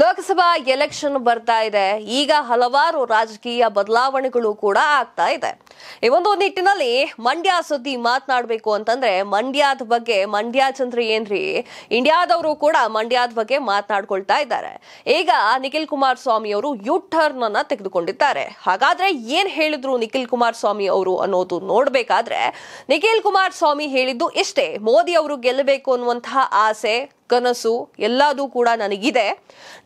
Lok Sabha election ಬರ್ತಾ ಇದೆ. ಈಗ ಹಲವಾರು ರಾಜಕೀಯ ಬದಲಾವಣೆಗಳು ಕೂಡ ಆಗ್ತಾ ಇದೆ. ಈ ಒಂದು ನಿಟ್ಟಿನಲ್ಲಿ ಮಂಡ್ಯ ಸುದ್ದಿ ಮಾತನಾಡಬೇಕು ಅಂತಂದ್ರೆ ಮಂಡ್ಯದ ಬಗ್ಗೆ, ಮಂಡ್ಯ ಚಂದ್ರ ಏನ್ರಿ, ಇಂಡಿಯಾದವರು ಕೂಡ ಮಂಡ್ಯದ ಬಗ್ಗೆ ಮಾತನಾಡ್ಕೊಳ್ತಾ ಇದ್ದಾರೆ. ಈಗ ನಿಖಿಲ್ ಕುಮಾರಸ್ವಾಮಿ ಅವರು ಯು ಟರ್ನ್ ಅನ್ನ ತೆಗೆದುಕೊಂಡಿದ್ದಾರೆ. ಹಾಗಾದ್ರೆ ಏನ್ ಹೇಳಿದ್ರು ನಿಖಿಲ್ ಕುಮಾರಸ್ವಾಮಿ ಅವರು ಅನ್ನೋದು ನೋಡ್ಬೇಕಾದ್ರೆ ನಿಖಿಲ್ ಕುಮಾರಸ್ವಾಮಿ ಹೇಳಿದ್ದು ಇಷ್ಟೇ: ಮೋದಿ ಅವರು ಗೆಲ್ಲಬೇಕು ಅನ್ನುವಂತಹ ಆಸೆ, ಕನಸು ಎಲ್ಲದೂ ಕೂಡ ನನಗಿದೆ.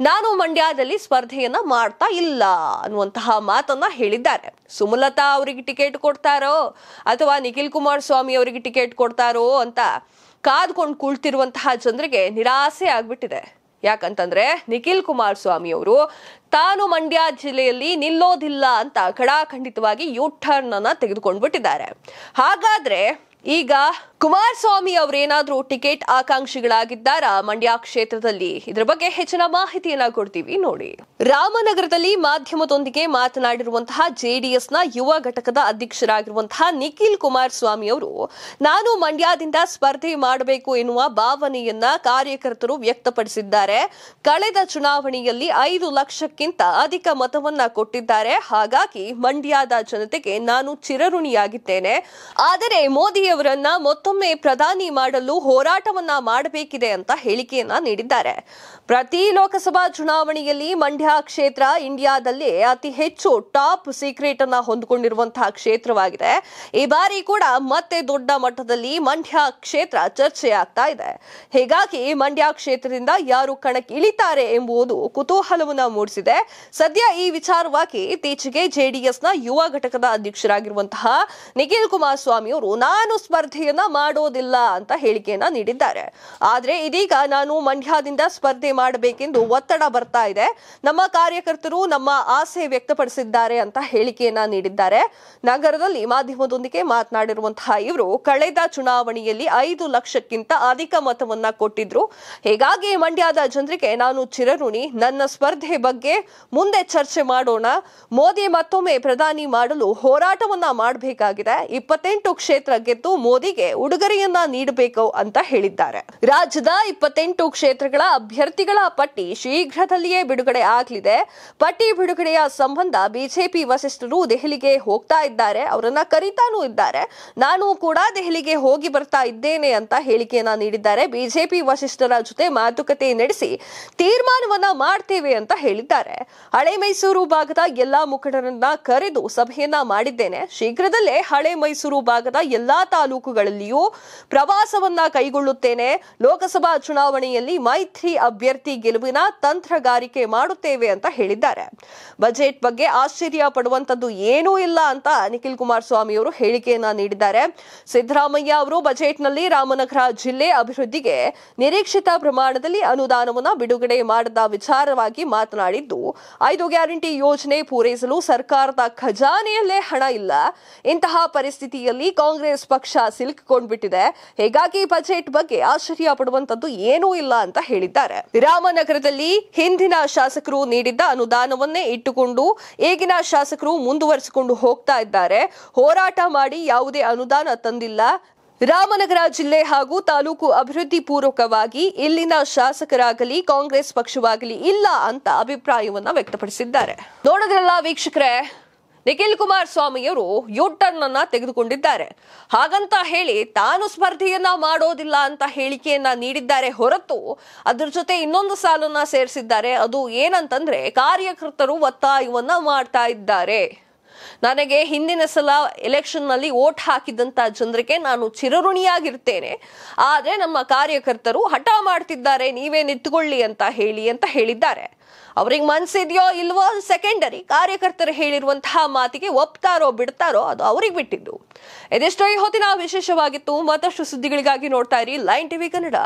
ನಾನು ಮಂಡ್ಯದಲ್ಲಿ ಸ್ಪರ್ಧೆಯನ್ನ ಮಾಡ್ತಾ ಇಲ್ಲ ಅನ್ನುವಂತಹ ಮಾತನ್ನ ಹೇಳಿದ್ದಾರೆ. ಸುಮಲತಾ ಅವರಿಗೆ ಟಿಕೆಟ್ ಕೊಡ್ತಾರೋ ಅಥವಾ ನಿಖಿಲ್ ಕುಮಾರಸ್ವಾಮಿ ಅವರಿಗೆ ಟಿಕೆಟ್ ಕೊಡ್ತಾರೋ ಅಂತ ಕಾದ್ಕೊಂಡು ಕುಳಿತಿರುವಂತಹ ಜನರಿಗೆ ನಿರಾಸೆ ಆಗ್ಬಿಟ್ಟಿದೆ. ಯಾಕಂತಂದ್ರೆ ನಿಖಿಲ್ ಕುಮಾರಸ್ವಾಮಿ ಅವರು ತಾನು ಮಂಡ್ಯ ಜಿಲ್ಲೆಯಲ್ಲಿ ನಿಲ್ಲೋದಿಲ್ಲ ಅಂತ ಖಡಾಖಂಡಿತವಾಗಿ ಯು ಟರ್ನ್ ಅನ್ನ ತೆಗೆದುಕೊಂಡ್ಬಿಟ್ಟಿದ್ದಾರೆ. ಹಾಗಾದ್ರೆ ಈಗ ಕುಮಾರಸ್ವಾಮಿ ಅವರೇನಾದ್ರೂ ಟಿಕೆಟ್ ಆಕಾಂಕ್ಷಿಗಳಾಗಿದ್ದಾರಾ ಮಂಡ್ಯ ಕ್ಷೇತ್ರದಲ್ಲಿ? ಇದರ ಬಗ್ಗೆ ಹೆಚ್ಚಿನ ಮಾಹಿತಿಯನ್ನ ಕೊಡ್ತೀವಿ ನೋಡಿ. ರಾಮನಗರದಲ್ಲಿ ಮಾಧ್ಯಮದೊಂದಿಗೆ ಮಾತನಾಡಿರುವಂತಹ ಜೆಡಿಎಸ್ನ ಯುವ ಘಟಕದ ಅಧ್ಯಕ್ಷರಾಗಿರುವಂತಹ ನಿಖಿಲ್ ಕುಮಾರಸ್ವಾಮಿ ಅವರು, ನಾನು ಮಂಡ್ಯದಿಂದ ಸ್ಪರ್ಧೆ ಮಾಡಬೇಕು ಎನ್ನುವ ಭಾವನೆಯನ್ನ ಕಾರ್ಯಕರ್ತರು ವ್ಯಕ್ತಪಡಿಸಿದ್ದಾರೆ. ಕಳೆದ ಚುನಾವಣೆಯಲ್ಲಿ 5 ಲಕ್ಷಕ್ಕಿಂತ ಅಧಿಕ ಮತವನ್ನ ಕೊಟ್ಟಿದ್ದಾರೆ. ಹಾಗಾಗಿ ಮಂಡ್ಯದ ಜನತೆಗೆ ನಾನು ಚಿರಋಣಿಯಾಗಿದ್ದೇನೆ. ಆದರೆ ಮೋದಿಯವರನ್ನ ಮತ್ತೊಮ್ಮೆ ಪ್ರಧಾನಿ ಮಾಡಲು ಹೋರಾಟವನ್ನ ಮಾಡಬೇಕಿದೆ ಅಂತ ಹೇಳಿಕೆಯನ್ನ ನೀಡಿದ್ದಾರೆ. ಪ್ರತಿ ಲೋಕಸಭಾ ಚುನಾವಣೆಯಲ್ಲಿ ಮಂಡ್ಯ ಕ್ಷೇತ್ರ ಇಂಡಿಯಾದಲ್ಲಿ ಅತಿ ಹೆಚ್ಚು ಟಾಪ್ ಸೀಕ್ರೆಟ್ ಅನ್ನ ಹೊಂದಿಕೊಂಡಿರುವಂತಹ ಕ್ಷೇತ್ರವಾಗಿದೆ. ಈ ಬಾರಿ ಕೂಡ ಮತ್ತೆ ದೊಡ್ಡ ಮಟ್ಟದಲ್ಲಿ ಮಂಡ್ಯ ಕ್ಷೇತ್ರ ಚರ್ಚೆಯಾಗ್ತಾ ಇದೆ. ಹೀಗಾಗಿ ಮಂಡ್ಯ ಕ್ಷೇತ್ರದಿಂದ ಯಾರು ಕಣಕ್ಕೆ ಇಳಿತಾರೆ ಎಂಬುದು ಕುತೂಹಲವನ್ನ ಮೂಡಿಸಿದೆ. ಸದ್ಯ ಈ ವಿಚಾರವಾಗಿ ಇತ್ತೀಚೆಗೆ ಜೆಡಿಎಸ್ನ ಯುವ ಘಟಕದ ಅಧ್ಯಕ್ಷರಾಗಿರುವಂತಹ ನಿಖಿಲ್ ಕುಮಾರಸ್ವಾಮಿ ಅವರು, ನಾನು ಸ್ಪರ್ಧೆಯನ್ನ ಮಾಡೋದಿಲ್ಲ ಅಂತ ಹೇಳಿಕೆಯನ್ನ ನೀಡಿದ್ದಾರೆ. ಆದ್ರೆ ಇದೀಗ ನಾನು ಮಂಡ್ಯದಿಂದ ಸ್ಪರ್ಧೆ ಮಾಡಬೇಕೆಂದು ಒತ್ತಡ ಬರ್ತಾ ಇದೆ. ನಮ್ಮ ಕಾರ್ಯಕರ್ತರು ನಮ್ಮ ಆಸೆ ವ್ಯಕ್ತಪಡಿಸಿದ್ದಾರೆ ಅಂತ ಹೇಳಿಕೆಯನ್ನ ನೀಡಿದ್ದಾರೆ. ನಗರದಲ್ಲಿ ಮಾಧ್ಯಮದೊಂದಿಗೆ ಮಾತನಾಡಿರುವಂತಹ ಇವರು, ಕಳೆದ ಚುನಾವಣೆಯಲ್ಲಿ 5 ಲಕ್ಷಕ್ಕಿಂತ ಅಧಿಕ ಮತವನ್ನ ಕೊಟ್ಟಿದ್ರು. ಹೀಗಾಗಿ ಮಂಡ್ಯದ ಜನರಿಗೆ ನಾನು ಚಿರಋಣಿ. ನನ್ನ ಸ್ಪರ್ಧೆ ಬಗ್ಗೆ ಮುಂದೆ ಚರ್ಚೆ ಮಾಡೋಣ. ಮೋದಿ ಮತ್ತೊಮ್ಮೆ ಪ್ರಧಾನಿ ಮಾಡಲು ಹೋರಾಟವನ್ನ ಮಾಡಬೇಕಾಗಿದೆ. 28 ಕ್ಷೇತ್ರ ಗೆದ್ದು ಮೋದಿಗೆ ಉಡುಗೊರೆಯನ್ನ ನೀಡಬೇಕು ಅಂತ ಹೇಳಿದ್ದಾರೆ. ರಾಜ್ಯದ 28 ಕ್ಷೇತ್ರಗಳ ಅಭ್ಯರ್ಥಿಗಳ ಪಟ್ಟಿ ಶೀಘ್ರದಲ್ಲಿಯೇ ಬಿಡುಗಡೆ ಆಗಲಿದೆ. ಪಟ್ಟಿ ಬಿಡುಗಡೆಯ ಸಂಬಂಧ ಬಿಜೆಪಿ ವರಿಷ್ಠರು ದೆಹಲಿಗೆ ಹೋಗ್ತಾ ಇದ್ದಾರೆ. ಅವರನ್ನ ಕರೀತಾನೂ ಇದ್ದಾರೆ. ನಾನು ಕೂಡ ದೆಹಲಿಗೆ ಹೋಗಿ ಬರ್ತಾ ಇದ್ದೇನೆ ಅಂತ ಹೇಳಿಕೆಯನ್ನ ನೀಡಿದ್ದಾರೆ. ಬಿಜೆಪಿ ವರಿಷ್ಠರ ಜೊತೆ ಮಾತುಕತೆ ನಡೆಸಿ ತೀರ್ಮಾನವನ್ನ ಮಾಡ್ತೇವೆ ಅಂತ ಹೇಳಿದ್ದಾರೆ. ಹಳೆ ಮೈಸೂರು ಭಾಗದ ಎಲ್ಲಾ ಮುಖಂಡರನ್ನ ಕರೆದು ಸಭೆಯನ್ನ ಮಾಡಿದ್ದೇನೆ. ಶೀಘ್ರದಲ್ಲೇ ಹಳೆ ಮೈಸೂರು ಭಾಗದ ಎಲ್ಲಾ ತಾಲೂಕುಗಳಲ್ಲಿಯೂ ಪ್ರವಾಸವನ್ನ ಕೈಗೊಳ್ಳುತ್ತೇನೆ. ಲೋಕಸಭಾ ಚುನಾವಣೆಯಲ್ಲಿ ಮೈತ್ರಿ ಅಭ್ಯರ್ಥಿ ಗೆಲುವಿನ ತಂತ್ರಗಾರಿಕೆ ಮಾಡುತ್ತೇವೆ ಅಂತ ಹೇಳಿದ್ದಾರೆ. ಬಜೆಟ್ ಬಗ್ಗೆ ಆಶ್ಚರ್ಯ ಪಡುವಂತದ್ದು ಏನೂ ಇಲ್ಲ ಅಂತ ನಿಖಿಲ್ ಕುಮಾರಸ್ವಾಮಿ ಅವರು ಹೇಳಿಕೆಯನ್ನ ನೀಡಿದ್ದಾರೆ. ಸಿದ್ದರಾಮಯ್ಯ ಅವರು ಬಜೆಟ್ನಲ್ಲಿ ರಾಮನಗರ ಜಿಲ್ಲೆ ಅಭಿವೃದ್ಧಿಗೆ ನಿರೀಕ್ಷಿತ ಪ್ರಮಾಣದಲ್ಲಿ ಅನುದಾನವನ್ನ ಬಿಡುಗಡೆ ಮಾಡದ ವಿಚಾರವಾಗಿ ಮಾತನಾಡಿದ್ದು, 5 ಗ್ಯಾರಂಟಿ ಯೋಜನೆ ಪೂರೈಸಲು ಸರ್ಕಾರದ ಖಜಾನೆಯಲ್ಲೇ ಹಣ ಇಲ್ಲ. ಇಂತಹ ಪರಿಸ್ಥಿತಿಯಲ್ಲಿ ಕಾಂಗ್ರೆಸ್ ಪಕ್ಷ ಸಿಲುಕಿಕೊಂಡ್ಬಿಟ್ಟಿದೆ. ಹೀಗಾಗಿ ಬಜೆಟ್ ಬಗ್ಗೆ ಆಶ್ಚರ್ಯ ಪಡುವಂತದ್ದು ಏನೂ ಇಲ್ಲ ಅಂತ ಹೇಳಿದ್ದಾರೆ. ರಾಮನಗರದಲ್ಲಿ ಹಿಂದಿನ ಶಾಸಕರು ನೀಡಿದ್ದ ಅನುದಾನವನ್ನೇ ಇಟ್ಟುಕೊಂಡು ಈಗಿನ ಶಾಸಕರು ಮುಂದುವರಿಸಿಕೊಂಡು ಹೋಗ್ತಾ ಇದ್ದಾರೆ. ಹೋರಾಟ ಮಾಡಿ ಯಾವುದೇ ಅನುದಾನ ತಂದಿಲ್ಲ. ರಾಮನಗರ ಜಿಲ್ಲೆ ಹಾಗೂ ತಾಲೂಕು ಅಭಿವೃದ್ಧಿ ಪೂರ್ವಕವಾಗಿ ಇಲ್ಲಿನ ಶಾಸಕರಾಗಲಿ ಕಾಂಗ್ರೆಸ್ ಪಕ್ಷವಾಗಲಿ ಇಲ್ಲ ಅಂತ ಅಭಿಪ್ರಾಯವನ್ನ ವ್ಯಕ್ತಪಡಿಸಿದ್ದಾರೆ. ನೋಡಿದ್ರಲ್ಲ ವೀಕ್ಷಕರೇ, ನಿಖಿಲ್ ಕುಮಾರಸ್ವಾಮಿ ಅವರು ಯು ಟರ್ನ್ ಅನ್ನ ತೆಗೆದುಕೊಂಡಿದ್ದಾರೆ. ಹಾಗಂತ ಹೇಳಿ ತಾನು ಸ್ಪರ್ಧೆಯನ್ನ ಮಾಡೋದಿಲ್ಲ ಅಂತ ಹೇಳಿಕೆಯನ್ನ ನೀಡಿದ್ದಾರೆ ಹೊರತು ಅದ್ರ ಜೊತೆ ಇನ್ನೊಂದು ಸಾಲನ್ನ ಸೇರಿಸಿದ್ದಾರೆ. ಅದು ಏನಂತಂದ್ರೆ, ಕಾರ್ಯಕರ್ತರು ಒತ್ತಾಯವನ್ನ ಮಾಡ್ತಾ ಇದ್ದಾರೆ. ನನಗೆ ಹಿಂದಿನ ಸಲ ಎಲೆಕ್ಷನ್ ನಲ್ಲಿ ವೋಟ್ ಹಾಕಿದಂತ ಜನರಿಗೆ ನಾನು ಚಿರಋಣಿಯಾಗಿರ್ತೇನೆ. ಆದ್ರೆ ನಮ್ಮ ಕಾರ್ಯಕರ್ತರು ಹಠ ಮಾಡ್ತಿದ್ದಾರೆ, ನೀವೇ ನಿಂತುಕೊಳ್ಳಿ ಅಂತ ಹೇಳಿದ್ದಾರೆ. ಅವ್ರಿಗೆ ಮನ್ಸಿದೆಯೋ ಇಲ್ವೋ ಸೆಕೆಂಡರಿ. ಕಾರ್ಯಕರ್ತರು ಹೇಳಿರುವಂತಹ ಮಾತಿಗೆ ಒಪ್ತಾರೋ ಬಿಡ್ತಾರೋ ಅದು ಅವ್ರಿಗೆ ಬಿಟ್ಟಿದ್ದು. ಇದೆಷ್ಟೋ ಈ ಹೊತ್ತಿನ ವಿಶೇಷವಾಗಿತ್ತು. ಮತ್ತಷ್ಟು ಸುದ್ದಿಗಳಿಗಾಗಿ ನೋಡ್ತಾ ಇರಿ ಲೈನ್ ಟಿವಿ ಕನ್ನಡ.